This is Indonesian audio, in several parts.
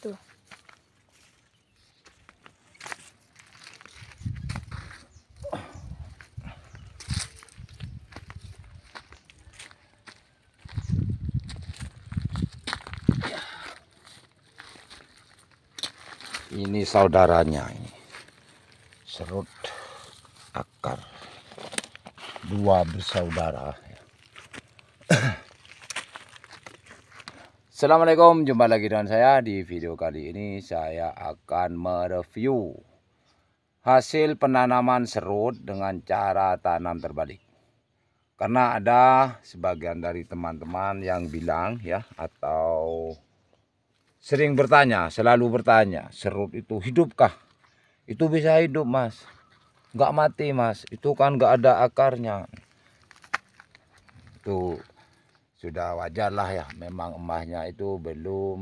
Tuh. Ini saudaranya, ini serut akar, dua bersaudara. Assalamualaikum, jumpa lagi dengan saya. Di video kali ini saya akan mereview hasil penanaman serut dengan cara tanam terbalik. Karena ada sebagian dari teman-teman yang bilang ya, atau sering bertanya, selalu bertanya, serut itu hidupkah? Itu bisa hidup, Mas. Nggak mati, Mas. Itu kan nggak ada akarnya. Itu sudah wajar lah ya. Memang emasnya itu belum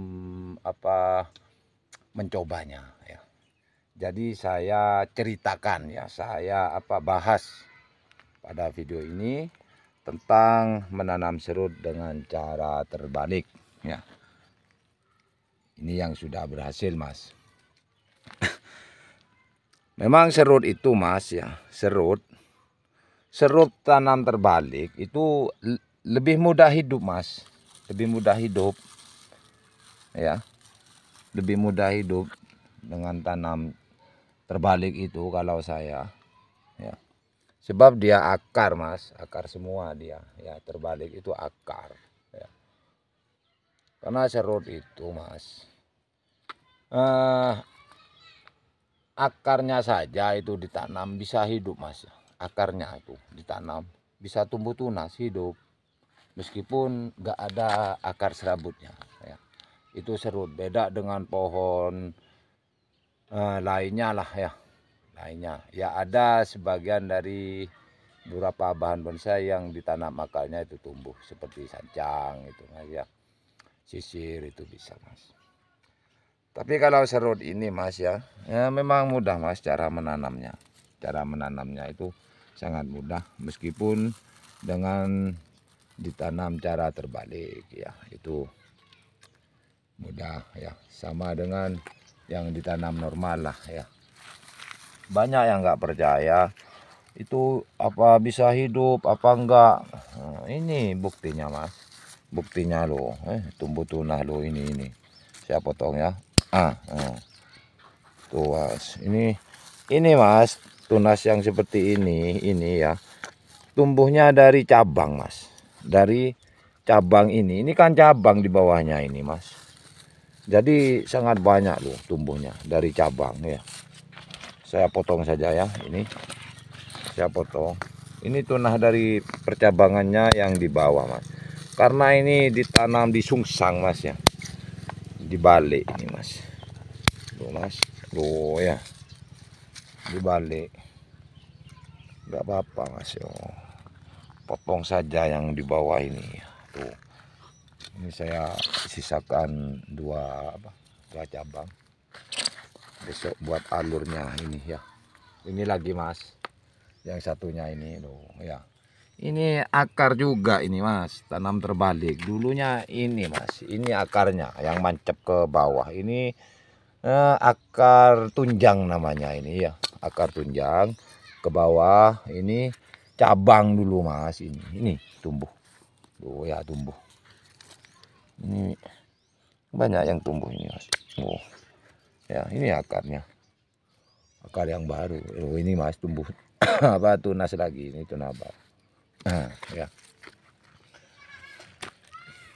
mencobanya ya. Jadi saya ceritakan ya, saya bahas pada video ini tentang menanam serut dengan cara terbalik ya. Ini yang sudah berhasil, Mas. Memang serut itu, Mas ya, serut tanam terbalik itu lebih mudah hidup, Mas. Lebih mudah hidup ya. Lebih mudah hidup dengan tanam terbalik itu kalau saya ya. Sebab dia akar, Mas, akar semua dia ya, terbalik itu akar ya. Karena serut itu, Mas, akarnya saja itu ditanam bisa hidup, Mas. Akarnya itu ditanam bisa tumbuh tunas hidup meskipun nggak ada akar serabutnya ya. Itu serut, beda dengan pohon lainnya lah ya. Lainnya ya, ada sebagian dari beberapa bahan bonsai yang ditanam akarnya itu tumbuh seperti sancang itu, Mas ya. Sisir itu bisa, Mas. Tapi kalau serut ini, Mas ya, memang mudah, Mas, cara menanamnya. Cara menanamnya itu sangat mudah meskipun dengan ditanam cara terbalik ya, itu mudah ya, sama dengan yang ditanam normal lah ya. Banyak yang nggak percaya itu apa bisa hidup apa enggak. Nah, ini buktinya, Mas. Buktinya loh, tumbuh tunas loh ini. Saya potong ya. Tuh, Mas. Ini, Mas, tunas yang seperti ini ya. Tumbuhnya dari cabang, Mas. Dari cabang ini. Ini kan cabang di bawahnya ini, Mas. Jadi sangat banyak loh tumbuhnya dari cabang ya. Saya potong saja ya, ini. Saya potong. Ini tunas dari percabangannya yang di bawah, Mas. Karena ini ditanam di sungsang, Mas ya. Dibalik ini, Mas. Loh, Mas. Loh ya. Dibalik. Enggak apa-apa, Mas. Oh. Potong saja yang di bawah ini. Tuh. Ini saya sisakan dua cabang. Besok buat alurnya ini ya. Ini lagi, Mas. Yang satunya ini loh ya. Ini akar juga ini, Mas. Tanam terbalik. Dulunya ini, Mas. Ini akarnya yang mancep ke bawah. Ini akar tunjang namanya ini ya. Akar tunjang ke bawah. Ini cabang dulu, Mas. Ini tumbuh. Tuh ya, tumbuh. Ini banyak yang tumbuh ini, Mas. Oh. Ya, ini akarnya. Akar yang baru. Oh, ini, Mas, tumbuh tunas lagi. Ini tunas baru. Ya.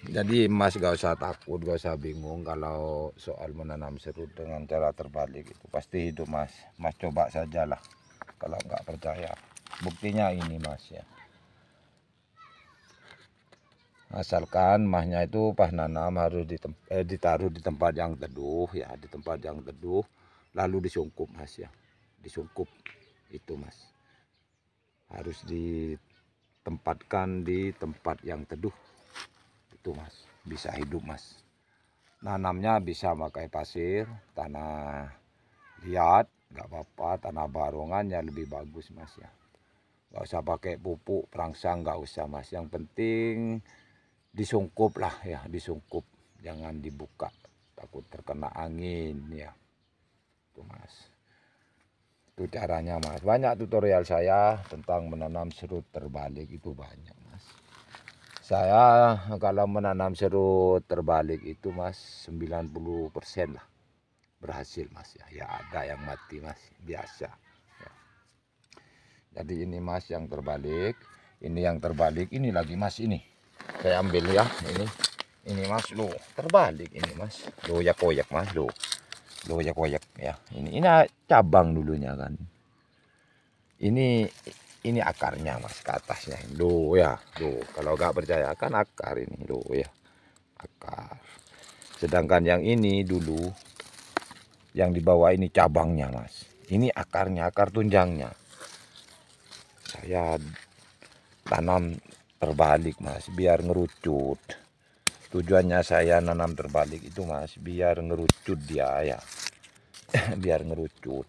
Jadi, Mas, gak usah takut, gak usah bingung kalau soal menanam serut dengan cara terbalik itu pasti hidup, Mas. Mas coba sajalah kalau nggak percaya. Buktinya ini, Mas ya. Asalkan Masnya itu pas nanam harus ditaruh di tempat yang teduh ya, di tempat yang teduh, lalu disungkup, Mas ya. Disungkup itu, Mas. Harus ditempatkan di tempat yang teduh. Itu, Mas, bisa hidup, Mas. Nanamnya bisa pakai pasir, tanah liat, nggak apa-apa, tanah barongan ya lebih bagus, Mas ya. Nggak usah pakai pupuk perangsang, nggak usah, Mas. Yang penting disungkup lah ya, disungkup, jangan dibuka takut terkena angin ya. Tuh Mas, itu caranya Mas. Banyak tutorial saya tentang menanam serut terbalik, itu banyak Mas. Saya kalau menanam serut terbalik itu Mas 90% lah berhasil Mas ya. Ya ada yang mati Mas, biasa ya. Jadi ini Mas yang terbalik, ini yang terbalik, ini lagi Mas, ini saya ambil ya, ini Mas, lo terbalik ini Mas, lo ya koyak Mas, lo ya koyak ya. Ini cabang dulunya kan, ini akarnya Mas, ke atasnya lo ya, lo kalau nggak percaya kan akar ini lo ya, akar. Sedangkan yang ini dulu yang di bawah ini cabangnya Mas, ini akarnya, akar tunjangnya. Saya tanam terbalik Mas, biar ngerucut. Tujuannya saya nanam terbalik itu Mas, biar ngerucut dia ya. Biar ngerucut.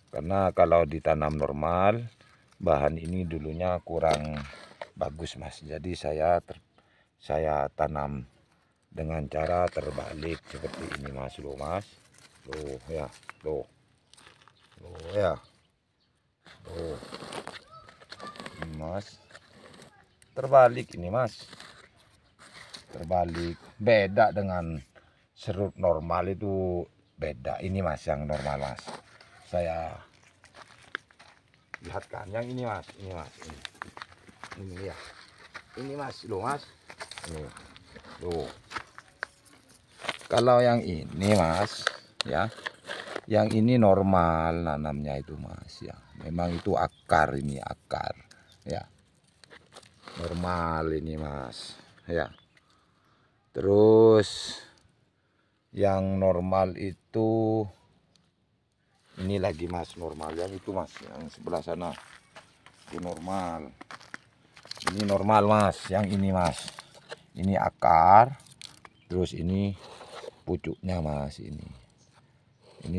Karena kalau ditanam normal, bahan ini dulunya kurang bagus Mas. Jadi saya tanam dengan cara terbalik seperti ini Mas, lo Mas. Loh ya, loh ya. Oh, ini Mas, terbalik ini Mas, terbalik. Beda dengan serut normal itu, beda. Ini Mas yang normal Mas. Saya lihatkan yang ini Mas, ini Mas, ini ya, ini Mas, lo Mas, ini lo. Kalau yang ini Mas ya, yang ini normal nanamnya itu Mas ya. Memang itu akar, ini akar ya. Normal ini Mas ya. Terus yang normal itu ini lagi Mas, normal yang itu Mas, yang sebelah sana itu normal. Ini normal Mas, yang ini Mas. Ini akar, terus ini pucuknya Mas, ini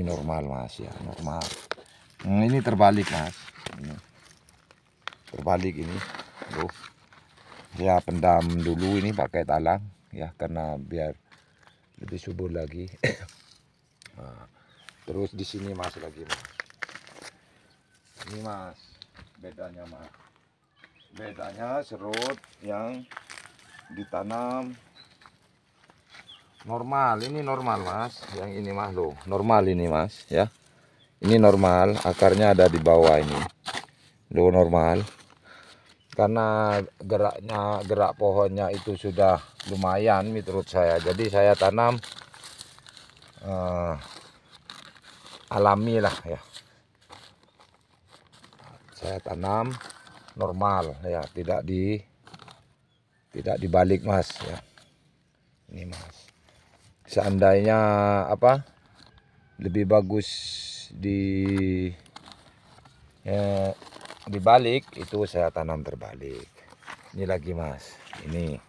normal Mas ya, normal. Ini terbalik Mas, ini terbalik ini. Loh, ya pendam dulu ini pakai talang ya, karena biar lebih subur lagi. Nah, terus di sini Mas lagi Mas, ini Mas, bedanya Mas, bedanya serut yang ditanam normal, ini normal Mas, yang ini Mas, loh normal ini Mas ya. Ini normal, akarnya ada di bawah ini. Loh normal. Karena gerak pohonnya itu sudah lumayan menurut saya. Jadi saya tanam alami lah ya. Saya tanam normal ya, tidak dibalik Mas ya. Ini Mas. Seandainya apa? Lebih bagus dibalik, itu saya tanam terbalik. Ini lagi Mas, ini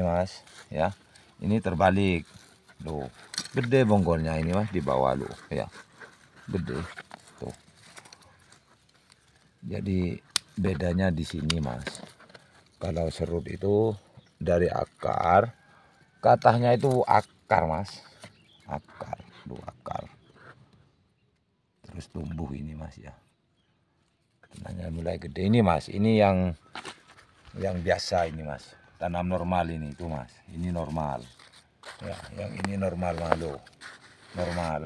Mas ya, ini terbalik loh, gede bonggolnya ini Mas, di bawah loh ya, gede tuh. Jadi bedanya di sini Mas, kalau serut itu dari akar, katanya itu akar Mas, akar loh, akar terus tumbuh ini Mas ya. Nanya mulai gede ini Mas, ini yang biasa ini Mas, tanam normal ini itu Mas, ini normal ya, yang ini normal malu, normal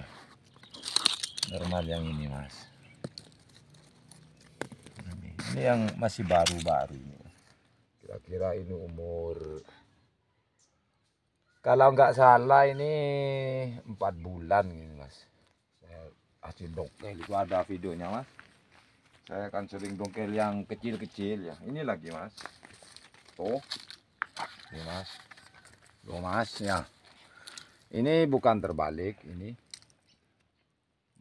yang ini Mas. Ini yang masih baru-baru ini, kira-kira ini umur, kalau nggak salah ini 4 bulan ini Mas. Saya kasih dongkel, itu ada videonya Mas. Saya akan sering dongkel yang kecil-kecil ya. Ini lagi Mas. Tuh. Ini Mas. Loh Mas ya. Ini bukan terbalik, ini.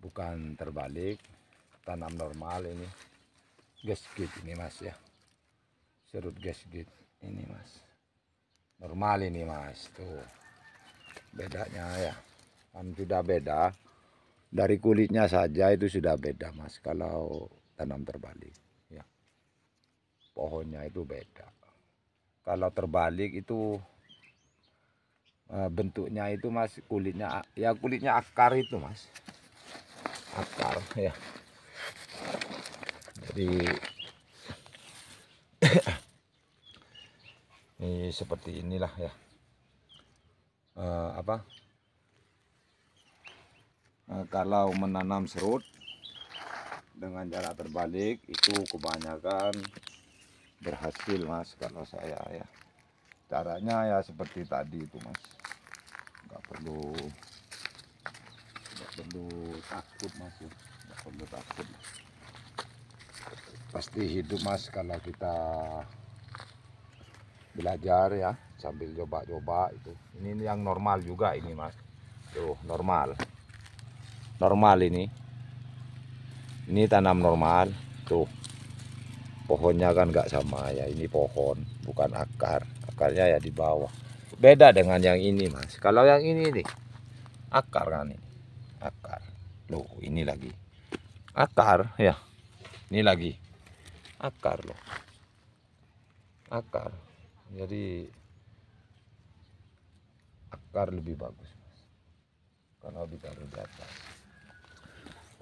Bukan terbalik. Tanam normal ini. Gasket ini Mas ya. Serut gasket ini Mas. Normal ini Mas. Tuh. Bedanya ya. Kan sudah beda. Dari kulitnya saja itu sudah beda Mas, kalau tanam terbalik ya. Pohonnya itu beda. Kalau terbalik itu bentuknya itu mas, kulitnya ya kulitnya akar itu mas, akar ya. Jadi ini seperti inilah ya. Kalau menanam serut dengan cara terbalik itu kebanyakan berhasil mas, kalau saya ya. Caranya ya seperti tadi itu mas, nggak perlu takut mas ya, nggak perlu takut. Pasti hidup mas kalau kita belajar ya, sambil coba-coba itu. Ini yang normal juga ini mas, tuh normal ini tanam normal tuh. Pohonnya kan nggak sama ya, ini pohon bukan akar, akarnya ya di bawah. Beda dengan yang ini mas, kalau yang ini nih akar kan, ini akar loh, ini lagi akar ya, ini lagi akar loh, akar. Jadi akar lebih bagus mas kalau ditaruh di atas.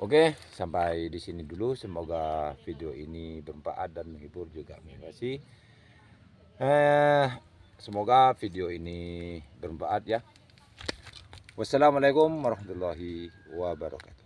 Oke, sampai di sini dulu. Semoga video ini bermanfaat dan menghibur juga. Terima kasih. Semoga video ini bermanfaat ya. Wassalamualaikum warahmatullahi wabarakatuh.